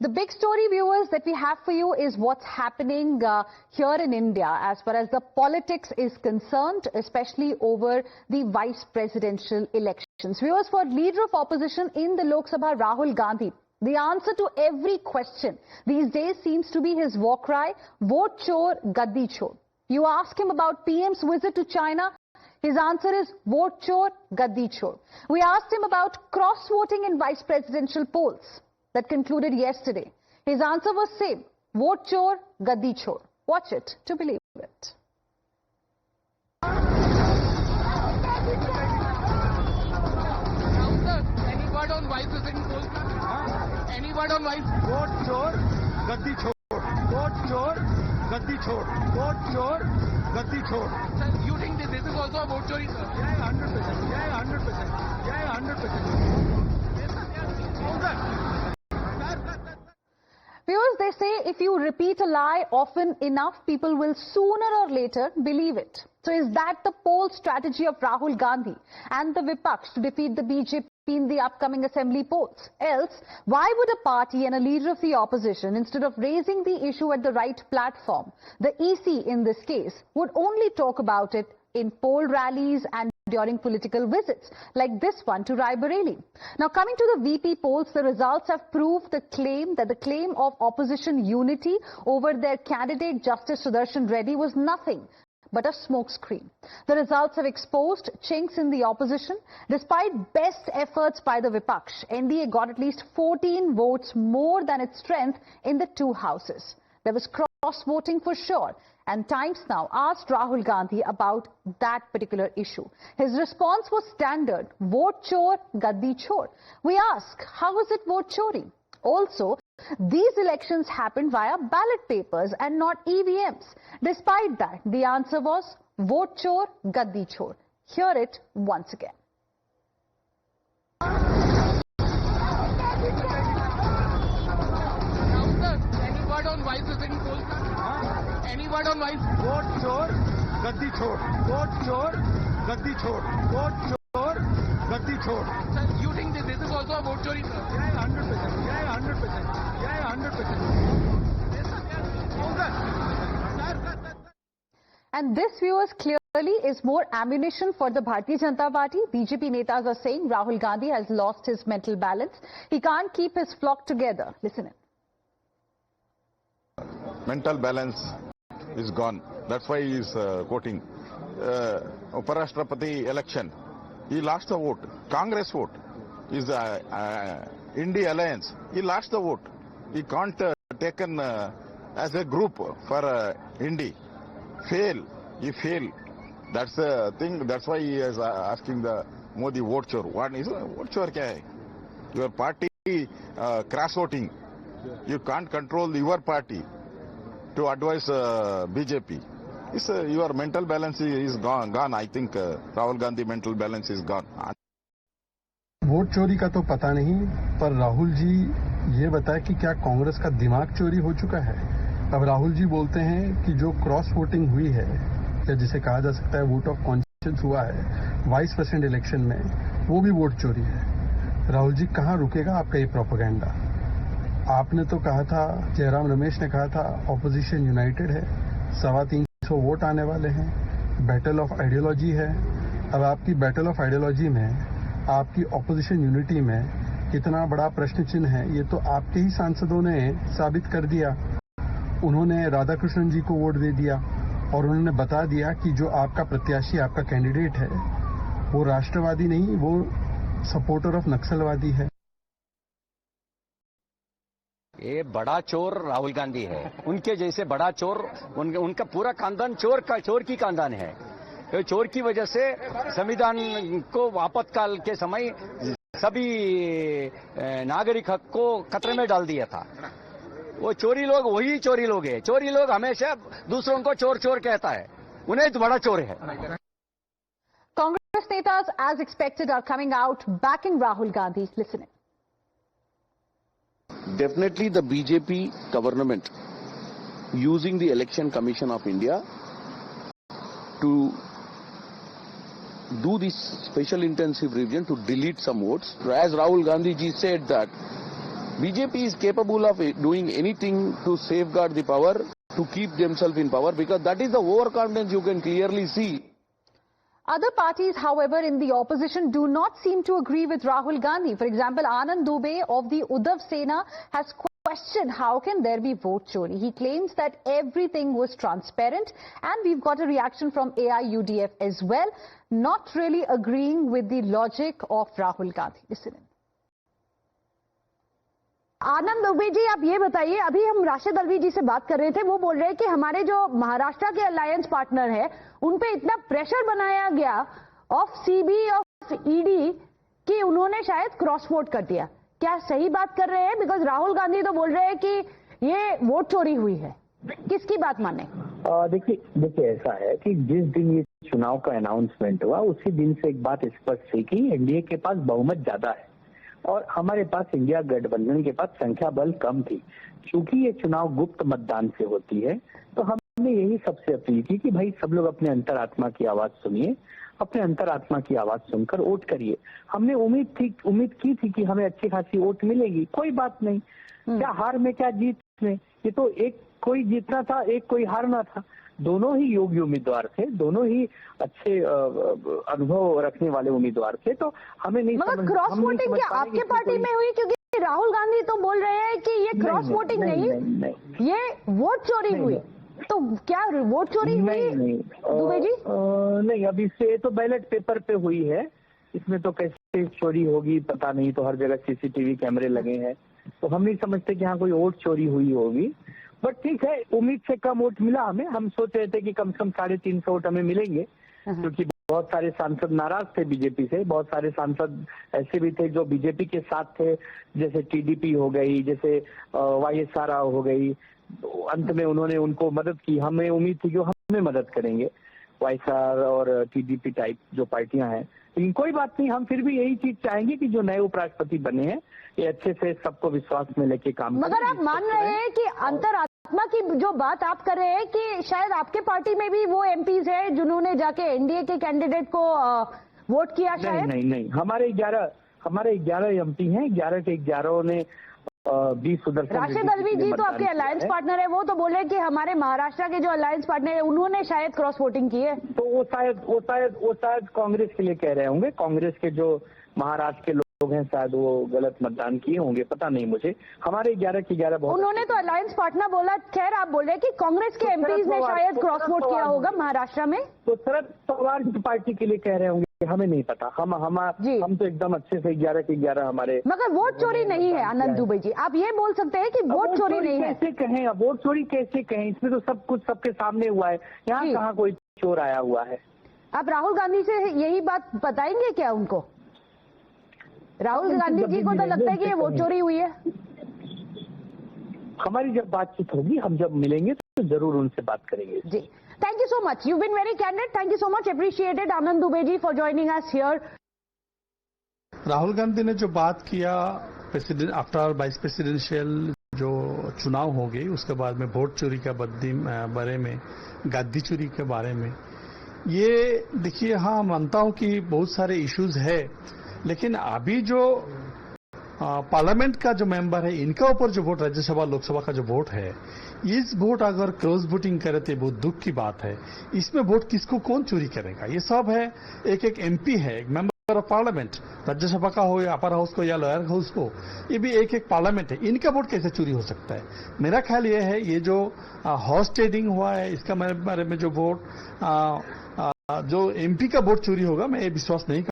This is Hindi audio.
The big story, viewers, that we have for you is what's happening here in India as far as the politics is concerned, especially over the vice presidential elections. Viewers, for leader of opposition in the Lok Sabha, Rahul Gandhi, the answer to every question these days seems to be his war cry, vote chor, gaddi chor. You ask him about PM's visit to China, his answer is vote chor, gaddi chor. We asked him about cross-voting in vice presidential polls that concluded yesterday. His answer was same, vote chor, gaddi chor. Watch it to believe it. Any word on vice president polls? Any word on vice? Vote chor, gaddi chor. Vote chor, gaddi chor. Vote chor, gaddi chor. Sir, you think this is also a vote chori, sir? Yeah, 100%. Yeah, 100%. Yeah, 100%. Viewers, they say if you repeat a lie often enough, people will sooner or later believe it. So is that the poll strategy of Rahul Gandhi and the Vipaksh to defeat the BJP in the upcoming assembly polls? Else, why would a party and a leader of the opposition, instead of raising the issue at the right platform, the EC in this case, would only talk about it in poll rallies and during political visits, like this one to Raebareli? Now, coming to the VP polls, the results have proved the claim of opposition unity over their candidate Justice Sudarshan Reddy was nothing but a smokescreen. The results have exposed chinks in the opposition. Despite best efforts by the Vipaksh, NDA got at least 14 votes more than its strength in the two houses. There was cross-voting for sure, and Times Now asked Rahul Gandhi about that particular issue. His response was standard, vote chor, gaddi chor. We ask, how is it vote chori? Also, these elections happened via ballot papers and not EVMs. Despite that, the answer was vote chor, gaddi chor. Hear it once again. Any word on vice president polls? Any word on vice? Vote chor, gaddi chor. Vote chor, gaddi chor. Vote chor, gaddi chor. Sir, you think this is also a vote chori, sir? Yeah, 100%. Yeah, 100%. Yeah, 100%. And this, viewers, clearly is more ammunition for the Bharatiya Janata Party. BJP netas are saying Rahul Gandhi has lost his mental balance. He can't keep his flock together. Listen in. Mental balance is gone. That's why he is quoting. Uparashtrapati election, he lost the vote. Congress vote is India Alliance. He lost the vote. He can't taken as a group for India. Fail. He fail. That's the thing. That's why he is asking the Modi vote chor. What is vote chor? Kya hai? Your party cross voting. You can't control your party to advise BJP. Your mental balance is gone. I think Rahul Gandhi mental balance is gone. Vote चोरी का तो पता नहीं, पर राहुल जी ये बताए कि क्या कांग्रेस का दिमाग चोरी हो चुका है? अब राहुल जी बोलते हैं कि जो क्रॉस वोटिंग हुई है, या जिसे कहा जा सकता है वोट ऑफ कॉन्शियंस हुआ है वाइस प्रेसिडेंट इलेक्शन में, वो भी वोट चोरी है। राहुल जी, कहाँ रुकेगा आपका ये प्रोपेगेंडा? आपने तो कहा था, जयराम रमेश ने कहा था, ऑपोजिशन यूनाइटेड है, 325 वोट आने वाले हैं, बैटल ऑफ आइडियोलॉजी है। अब आपकी बैटल ऑफ आइडियोलॉजी में, आपकी ऑपोजिशन यूनिटी में कितना बड़ा प्रश्न चिन्ह है, ये तो आपके ही सांसदों ने साबित कर दिया। उन्होंने राधाकृष्णन जी को वोट दे दिया और उन्होंने बता दिया कि जो आपका प्रत्याशी, आपका कैंडिडेट है, वो राष्ट्रवादी नहीं, वो सपोर्टर ऑफ नक्सलवादी है। ये बड़ा चोर राहुल गांधी है। उनके जैसे बड़ा चोर, उनका पूरा खानदान चोर की खानदान है। तो चोर की वजह से संविधान को आपातकाल के समय सभी नागरिक हक को खतरे में डाल दिया था। वो चोरी लोग वही चोरी लोग हैं। चोरी लोग हमेशा दूसरों को चोर चोर कहता है, उन्हें तो बड़ा चोर है। Congress netas, as expected, are coming out backing Rahul Gandhi. Listen in. Definitely the BJP government using the Election Commission of India to do this special intensive revision to delete some votes. As Rahul Gandhi ji said that BJP is capable of doing anything to safeguard the power, to keep themselves in power, because that is the overconfidence you can clearly see. Other parties, however, in the opposition do not seem to agree with Rahul Gandhi. For example, Anand Dubey of the Uddhav Sena has questioned how can there be vote chori. He claims that everything was transparent, and we've got a reaction from AIUDF as well, not really agreeing with the logic of Rahul Gandhi. Listen in. आनंद दुबे जी, आप ये बताइए, अभी हम राशिद अल्वी जी से बात कर रहे थे, वो बोल रहे हैं कि हमारे जो महाराष्ट्र के अलायंस पार्टनर है उन पे इतना प्रेशर बनाया गया ऑफ सीबी ऑफ ईडी कि उन्होंने शायद क्रॉस वोट कर दिया। क्या सही बात कर रहे हैं? बिकॉज राहुल गांधी तो बोल रहे हैं कि ये वोट चोरी हुई है। किसकी बात माने? देखिए ऐसा है कि जिस दिन ये चुनाव का अनाउंसमेंट हुआ उसी दिन से एक बात स्पष्ट थी कि एनडीए के पास बहुमत ज्यादा है और हमारे पास इंडिया गठबंधन के पास संख्या बल कम थी। क्योंकि ये चुनाव गुप्त मतदान से होती है तो हमने यही सबसे अपील की कि भाई सब लोग अपने अंतरात्मा की आवाज सुनिए, अपने अंतरात्मा की आवाज सुनकर वोट करिए। हमने उम्मीद की थी कि हमें अच्छी खासी वोट मिलेगी, कोई बात नहीं, क्या हार में क्या जीत में, ये तो एक कोई जीतना था एक कोई हारना था। दोनों ही योग्य उम्मीदवार थे, दोनों ही अच्छे अनुभव रखने वाले उम्मीदवार थे, तो हमें नहीं मगर क्रॉस वोटिंग क्या आपके पार्टी में हुई? क्योंकि राहुल गांधी तो बोल रहे हैं कि ये क्रॉस वोटिंग नहीं, ये वोट चोरी हुई। तो क्या वोट चोरी हुई दुबे जी? नहीं, अभी से तो बैलेट पेपर पे हुई है, इसमें तो कैसे चोरी होगी पता नहीं, तो हर जगह सीसीटीवी कैमरे लगे हैं, तो हम नहीं समझते कि यहाँ कोई वोट चोरी हुई होगी। बट ठीक है, उम्मीद से कम वोट मिला हमें। हम सोच रहे थे कि कम से कम 350 वोट हमें मिलेंगे, क्योंकि बहुत सारे सांसद नाराज थे बीजेपी से, बहुत सारे सांसद ऐसे भी थे जो बीजेपी के साथ थे, जैसे टीडीपी हो गई, जैसे वाईएसआर हो गई। अंत में उन्होंने उनको मदद की, हमें उम्मीद थी कि वो हमें मदद करेंगे, वाईएसआर और टीडीपी टाइप जो पार्टियां हैं। लेकिन कोई बात नहीं, हम फिर भी यही चीज चाहेंगे कि जो नए उपराष्ट्रपति बने हैं ये अच्छे से सबको विश्वास में लेके काम करें। मगर आप मान रहे हैं कि अंतरात्मा की जो बात आप कर रहे हैं कि शायद आपके पार्टी में भी वो एमपीज हैं जिन्होंने जाके एनडीए के कैंडिडेट को वोट किया? शायद नहीं, हमारे 11 एमपी हैं, 11 के 11 ने 20 सुदर्शन। राशिद अल्वी जी तो आपके अलायंस पार्टनर है, वो तो बोले कि हमारे महाराष्ट्र के जो अलायंस पार्टनर है उन्होंने शायद क्रॉस वोटिंग की है। तो वो शायद कांग्रेस के लिए कह रहे होंगे, कांग्रेस के जो महाराष्ट्र के लोग हैं शायद वो गलत मतदान किए होंगे, पता नहीं मुझे। हमारे 11 के 11 बहुत। उन्होंने तो अलायंस पार्टनर बोला। खैर, आप बोल रहे हैं कि कांग्रेस के एमपीज ने शायद क्रॉस वोट किया होगा महाराष्ट्र में, तो शरद पवार की पार्टी के लिए कह रहे होंगे, हमें नहीं पता। हम तो एकदम अच्छे से 11 के 11 हमारे। मगर वोट चोरी नहीं है आनंद दुबे जी, आप ये बोल सकते हैं कि वोट चोरी नहीं है? कैसे कहें, अब वोट चोरी कैसे कहें? इसमें तो सब कुछ सबके सामने हुआ है, यहाँ कहाँ कोई चोर आया हुआ है। आप राहुल गांधी से यही बात बताएंगे क्या उनको? राहुल गांधी जी को तो लगता है कि ये वोट चोरी हुई है। हमारी जब बातचीत होगी, हम जब मिलेंगे तो जरूर उनसे बात करेंगे। जी, thank you so much, you been very candid, thank you so much, appreciated Anand Dubey ji for joining us here. Rahul Gandhi ने जो बात किया प्रेसिडेंट आफ्टर वाइस प्रेसिडेंशियल जो चुनाव हो गई उसके बाद में वोट चोरी के बारे में, गद्दी चोरी के बारे में, ये देखिए, हाँ मानता हूं कि बहुत सारे इश्यूज है, लेकिन अभी जो पार्लियामेंट का जो मेंबर है इनका ऊपर जो वोट, राज्यसभा लोकसभा का जो वोट है, इस वोट अगर क्रॉस वोटिंग करे तो बहुत दुख की बात है। इसमें वोट किसको कौन चोरी करेगा? ये सब है, एक एमपी है, एक मेंबर ऑफ पार्लियामेंट, राज्यसभा का हो या अपर हाउस को या लोअर हाउस को, ये भी एक पार्लियामेंट है, इनका वोट कैसे चोरी हो सकता है? मेरा ख्याल ये है, ये जो हॉर्स ट्रेडिंग हुआ है इसका बारे में जो वोट, जो एमपी का वोट चोरी होगा, मैं ये विश्वास नहीं